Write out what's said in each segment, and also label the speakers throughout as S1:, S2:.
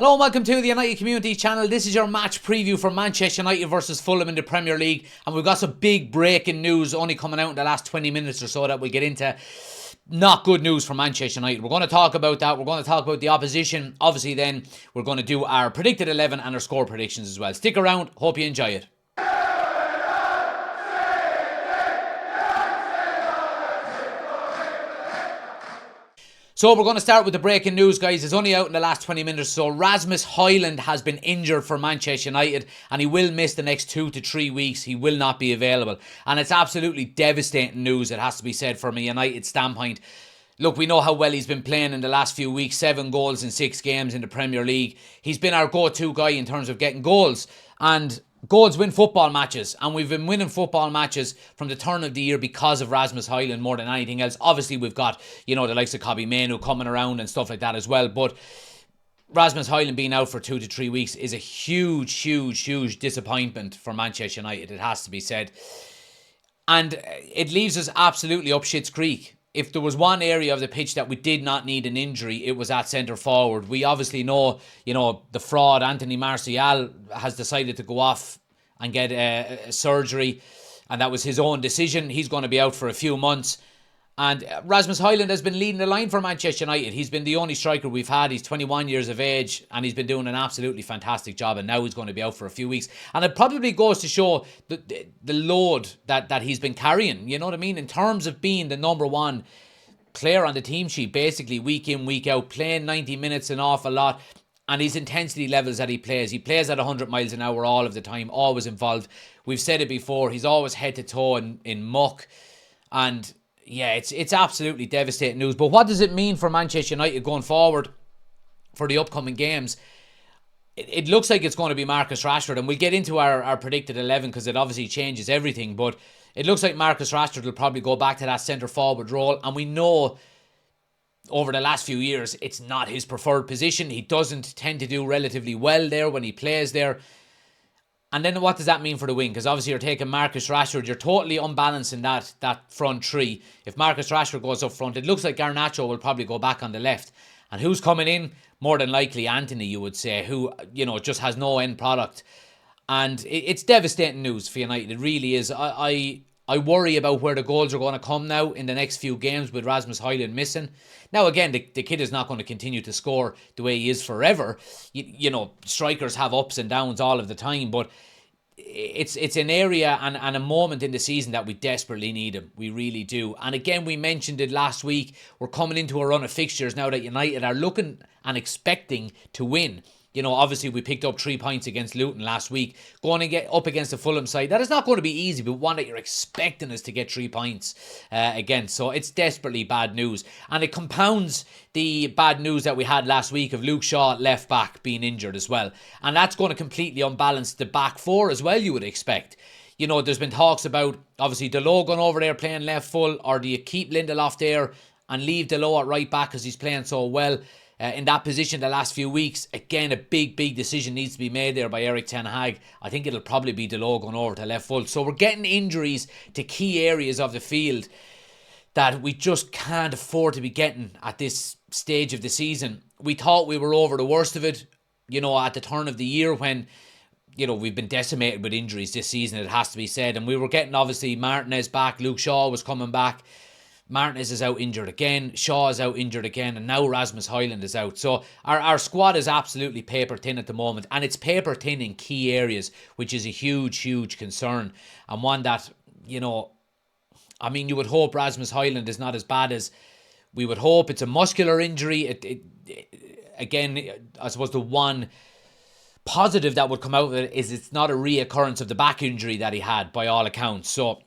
S1: Hello and welcome to the United Community Channel. This is your match preview for Manchester United versus Fulham in the Premier League. And we've got some big breaking news only coming out in the last 20 minutes or so that we'll get into. Not good news for Manchester United. We're going to talk about that. We're going to talk about the opposition. Obviously then we're going to do our predicted 11 and our score predictions as well. Stick around. Hope you enjoy it. So we're going to start with the breaking news, guys. It's only out in the last 20 minutes. So Rasmus Hojlund has been injured for Manchester United and he will miss the next 2 to 3 weeks. He will not be available. And it's absolutely devastating news, it has to be said, from a United standpoint. Look, we know how well he's been playing in the last few weeks. 7 goals in 6 games in the Premier League. He's been our go-to guy in terms of getting goals. And goals win football matches, and we've been winning football matches from the turn of the year because of Rasmus Hojlund more than anything else. Obviously, we've got, the likes of Kobbie Mainoo coming around and stuff like that as well, but Rasmus Hojlund being out for 2 to 3 weeks is a huge disappointment for Manchester United, it has to be said. And it leaves us absolutely up shit's creek. If there was one area of the pitch that we did not need an injury, it was at centre forward. We obviously know, the fraud Anthony Martial has decided to go off and get a surgery, and that was his own decision. He's going to be out for a few months. And Rasmus Hojlund has been leading the line for Manchester United. He's been the only striker we've had. He's 21 years of age, and he's been doing an absolutely fantastic job, and now he's going to be out for a few weeks. And it probably goes to show the load that he's been carrying, you know what I mean? In terms of being the number one player on the team sheet, basically, week in, week out, playing 90 minutes an awful lot, and his intensity levels that he plays at 100 miles an hour all of the time, always involved. We've said it before, he's always head to toe in muck, and yeah, it's absolutely devastating news. But what does it mean for Manchester United going forward for the upcoming games? It looks like it's going to be Marcus Rashford, and we'll get into our predicted 11 because it obviously changes everything. But it looks like Marcus Rashford will probably go back to that centre forward role, and we know over the last few years it's not his preferred position. He doesn't tend to do relatively well there when he plays there. And then what does that mean for the wing? Because obviously you're taking Marcus Rashford. You're totally unbalancing that front three. If Marcus Rashford goes up front, it looks like Garnacho will probably go back on the left. And who's coming in? More than likely Anthony, you would say, who, just has no end product. And it's devastating news for United. It really is. I worry about where the goals are going to come now in the next few games with Rasmus Hojlund missing. Now, again, the kid is not going to continue to score the way he is forever. Strikers have ups and downs all of the time, but it's an area and a moment in the season that we desperately need him. We really do. And again, we mentioned it last week. We're coming into a run of fixtures now that United are looking and expecting to win. Obviously we picked up 3 points against Luton last week. Going to get up against the Fulham side, that is not going to be easy, but one that you're expecting us to get 3 points against. So it's desperately bad news. And it compounds the bad news that we had last week of Luke Shaw at left back being injured as well. And that's going to completely unbalance the back four as well, you would expect. There's been talks about, obviously, Delot going over there playing left full, or do you keep Lindelof there and leave Delot at right back because he's playing so well in that position the last few weeks? Again, a big decision needs to be made there by Erik ten Hag. I think it'll probably be Delot going over to left full. So we're getting injuries to key areas of the field that we just can't afford to be getting at this stage of the season. We thought we were over the worst of it, at the turn of the year when, we've been decimated with injuries this season, it has to be said. And we were getting, obviously, Martinez back, Luke Shaw was coming back. Martinez is out injured again, Shaw is out injured again, and now Rasmus Hojlund is out. So our squad is absolutely paper thin at the moment, and it's paper thin in key areas, which is a huge concern, and one that, you would hope Rasmus Hojlund is not as bad as we would hope. It's a muscular injury. Again, I suppose the one positive that would come out of it is it's not a reoccurrence of the back injury that he had, by all accounts. So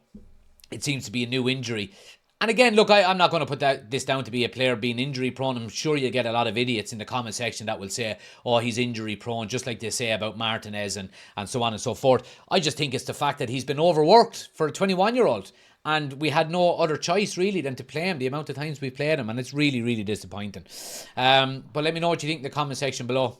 S1: it seems to be a new injury. And again, look, I'm not going to put this down to be a player being injury prone. I'm sure you get a lot of idiots in the comment section that will say, oh, he's injury prone, just like they say about Martinez and so on and so forth. I just think it's the fact that he's been overworked for a 21-year-old. And we had no other choice, really, than to play him the amount of times we played him. And it's really disappointing. But let me know what you think in the comment section below.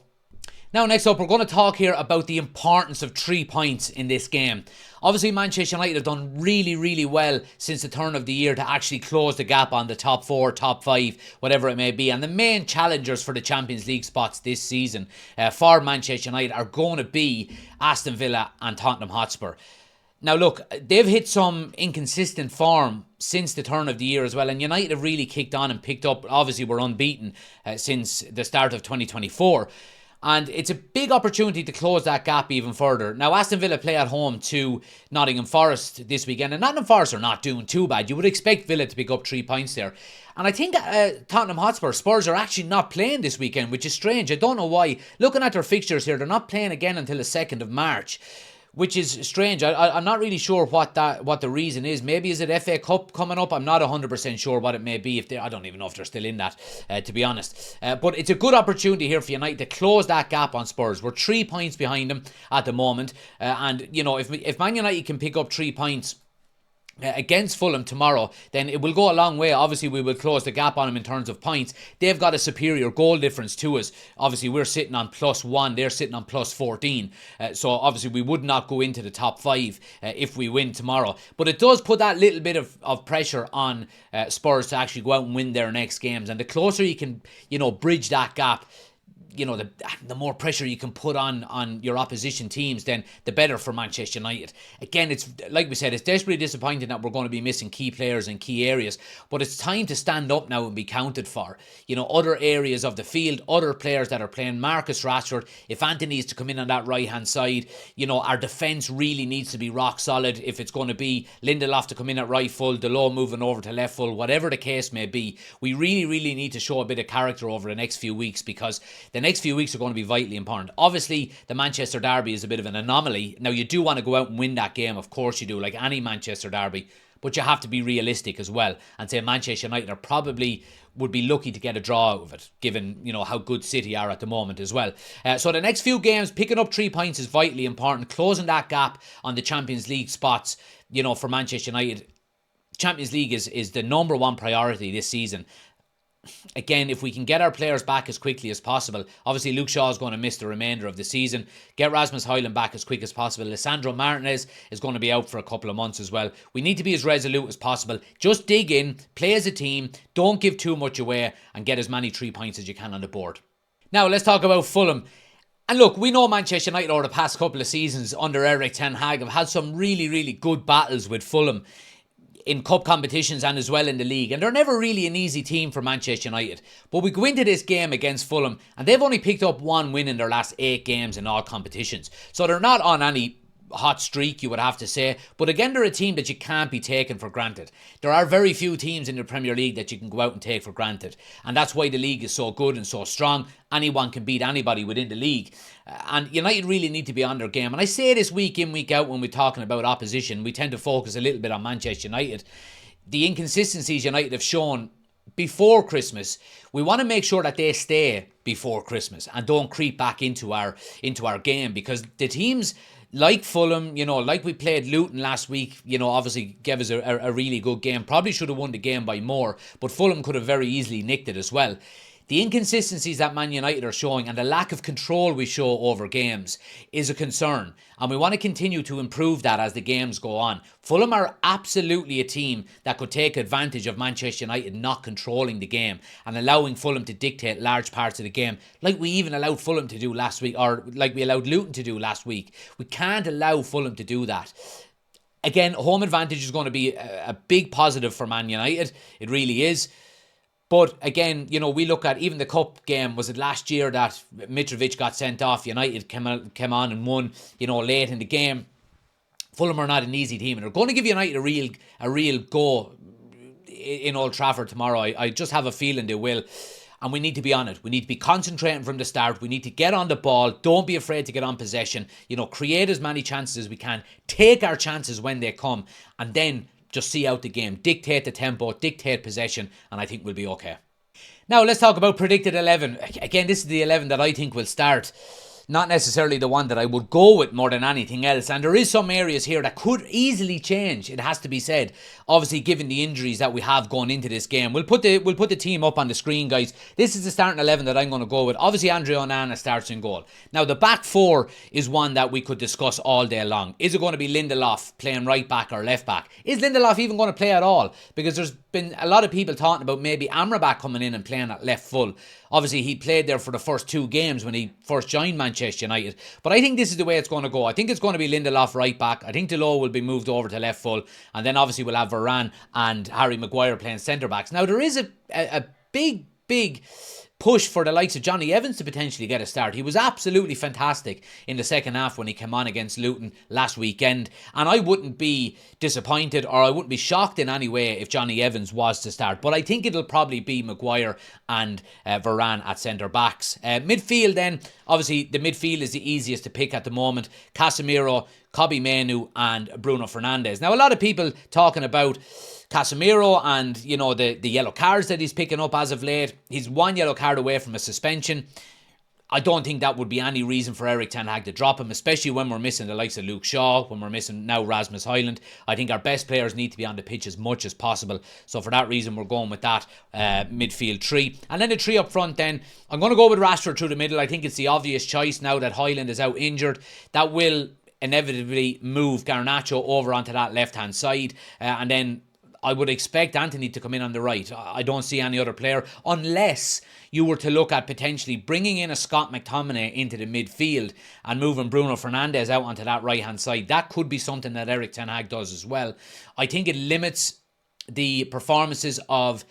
S1: Now, next up, we're going to talk here about the importance of 3 points in this game. Obviously, Manchester United have done really, really well since the turn of the year to actually close the gap on the top 4, top 5, whatever it may be. And the main challengers for the Champions League spots this season for Manchester United are going to be Aston Villa and Tottenham Hotspur. Now, look, they've hit some inconsistent form since the turn of the year as well, and United have really kicked on and picked up. Obviously, we're unbeaten since the start of 2024. And it's a big opportunity to close that gap even further. Now, Aston Villa play at home to Nottingham Forest this weekend. And Nottingham Forest are not doing too bad. You would expect Villa to pick up 3 points there. And I think Tottenham Hotspur, Spurs, are actually not playing this weekend, which is strange. I don't know why. Looking at their fixtures here, they're not playing again until the 2nd of March. Which is strange. I'm not really sure what the reason is. Maybe is it FA Cup coming up? I'm not 100% sure what it may be. I don't even know if they're still in that, to be honest. But it's a good opportunity here for United to close that gap on Spurs. We're 3 points behind them at the moment. And, you know, if Man United can pick up 3 points against Fulham tomorrow, then it will go a long way. Obviously, we will close the gap on them in terms of points. They've got a superior goal difference to us. Obviously, we're sitting on +1. They're sitting on +14. So, obviously, we would not go into the top 5 if we win tomorrow. But it does put that little bit of pressure on Spurs to actually go out and win their next games. And the closer you can, you know, bridge that gap, you know, the more pressure you can put on your opposition teams, then the better for Manchester United. Again, it's like we said, it's desperately disappointing that we're going to be missing key players in key areas, but it's time to stand up now and be counted for. You know, other areas of the field, other players that are playing. Marcus Rashford, if Anthony is to come in on that right hand side, you know, our defence really needs to be rock solid. If it's going to be Lindelof to come in at right full, Delors moving over to left full, whatever the case may be, we really, really need to show a bit of character over the next few weeks, because the next few weeks are going to be vitally important. Obviously, the Manchester derby is a bit of an anomaly. Now, you do want to go out and win that game, of course you do, like any Manchester derby, but you have to be realistic as well and say Manchester United are probably would be lucky to get a draw out of it, given, you know, how good City are at the moment as well. So the next few games, picking up 3 points is vitally important. Closing that gap on the Champions League spots, you know, for Manchester United. Champions League is the number one priority this season. Again, if we can get our players back as quickly as possible, obviously Luke Shaw is going to miss the remainder of the season. Get Rasmus Hojlund back as quick as possible. Lisandro Martinez is going to be out for a couple of months as well. We need to be as resolute as possible. Just dig in, play as a team, don't give too much away, and get as many 3 points as you can on the board. Now, let's talk about Fulham. And look, we know Manchester United over the past couple of seasons under Erik ten Hag have had some really, really good battles with Fulham in cup competitions and as well in the league, and they're never really an easy team for Manchester United. But we go into this game against Fulham and they've only picked up 1 win in their last 8 games in all competitions, so they're not on any hot streak, you would have to say. But again, they're a team that you can't be taken for granted. There are very few teams in the Premier League that you can go out and take for granted, and that's why the league is so good and so strong. Anyone can beat anybody within the league, and United really need to be on their game. And I say this week in, week out, when we're talking about opposition, we tend to focus a little bit on Manchester United. The inconsistencies United have shown before Christmas, we want to make sure that they stay before Christmas and don't creep back into our game, because the teams like Fulham, you know, like we played Luton last week, you know, obviously gave us a really good game. Probably should have won the game by more, but Fulham could have very easily nicked it as well. The inconsistencies that Man United are showing and the lack of control we show over games is a concern, and we want to continue to improve that as the games go on. Fulham are absolutely a team that could take advantage of Manchester United not controlling the game and allowing Fulham to dictate large parts of the game, like we even allowed Fulham to do last week, or like we allowed Luton to do last week. We can't allow Fulham to do that. Again, home advantage is going to be a big positive for Man United. It really is. But again, you know, we look at even the cup game. Was it last year that Mitrovic got sent off? United came on and won, you know, late in the game. Fulham are not an easy team, and they're going to give United a real go in Old Trafford tomorrow. I just have a feeling they will. And we need to be on it. We need to be concentrating from the start. We need to get on the ball. Don't be afraid to get on possession. You know, create as many chances as we can. Take our chances when they come, and then just see out the game. Dictate the tempo, dictate possession, and I think we'll be okay. Now, let's talk about predicted 11. Again, this is the 11 that I think will start. not necessarily the one that I would go with more than anything else. And there is some areas here that could easily change, it has to be said. Obviously, given the injuries that we have going into this game. We'll put the team up on the screen, guys. This is the starting 11 that I'm going to go with. Obviously, Andre Onana starts in goal. Now, the back four is one that we could discuss all day long. Is it going to be Lindelof playing right back or left back? Is Lindelof even going to play at all? Because there's been a lot of people talking about maybe Amrabat coming in and playing at left full. Obviously, he played there for the first 2 games when he first joined Manchester United. But I think this is the way it's going to go. I think it's going to be Lindelof right back. I think Delot will be moved over to left full. And then obviously we'll have Varane and Harry Maguire playing centre backs. Now, there is a big push for the likes of Johnny Evans to potentially get a start. He was absolutely fantastic in the second half when he came on against Luton last weekend, and I wouldn't be disappointed or I wouldn't be shocked in any way if Johnny Evans was to start, but I think it'll probably be Maguire and Varane at centre backs. Midfield then, obviously the midfield is the easiest to pick at the moment. Casemiro, Kobbie Mainoo and Bruno Fernandes. Now, a lot of people talking about Casemiro and, you know, the yellow cards that he's picking up as of late. He's 1 yellow card away from a suspension. I don't think that would be any reason for Erik ten Hag to drop him, especially when we're missing the likes of Luke Shaw, when we're missing now Rasmus Hojlund. I think our best players need to be on the pitch as much as possible. So for that reason, we're going with that midfield 3. And then the 3 up front then, I'm going to go with Rashford through the middle. I think it's the obvious choice now that Hojlund is out injured. That will inevitably move Garnacho over onto that left-hand side. And then I would expect Anthony to come in on the right. I don't see any other player unless you were to look at potentially bringing in a Scott McTominay into the midfield and moving Bruno Fernandes out onto that right-hand side. That could be something that Erik ten Hag does as well. I think it limits the performances of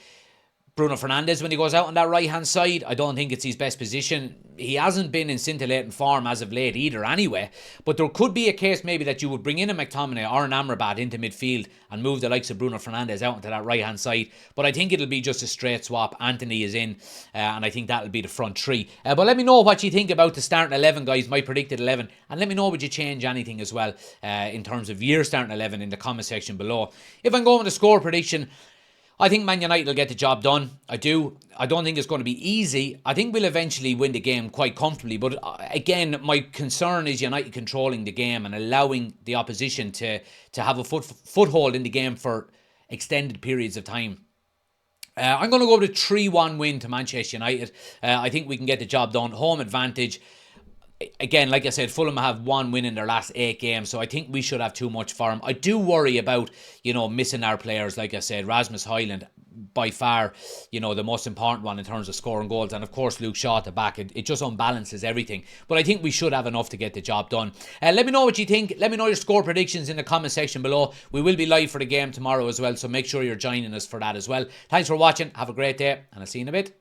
S1: Bruno Fernandes when he goes out on that right-hand side. I don't think it's his best position. He hasn't been in scintillating form as of late either anyway. But there could be a case maybe that you would bring in a McTominay or an Amrabat into midfield and move the likes of Bruno Fernandes out onto that right-hand side. But I think it'll be just a straight swap. Anthony is in, and I think that'll be the front 3. But let me know what you think about the starting 11, guys, my predicted 11. And let me know, would you change anything as well in terms of your starting 11 in the comment section below. If I'm going with a score prediction, I think Man United will get the job done. I do. I don't think it's going to be easy. I think we'll eventually win the game quite comfortably. But again, my concern is United controlling the game and allowing the opposition to have a foothold in the game for extended periods of time. I'm going to go with a 3-1 win to Manchester United. I think we can get the job done. Home advantage. Again, like I said, Fulham have 1 win in their last 8 games, so I think we should have too much for them. I do worry about, missing our players, like I said. Rasmus Hojlund, by far, the most important one in terms of scoring goals, and of course Luke Shaw at the back. It just unbalances everything, but I think we should have enough to get the job done. Let me know what you think. Let me know your score predictions in the comment section below. We will be live for the game tomorrow as well, so make sure you're joining us for that as well. Thanks for watching. Have a great day, and I'll see you in a bit.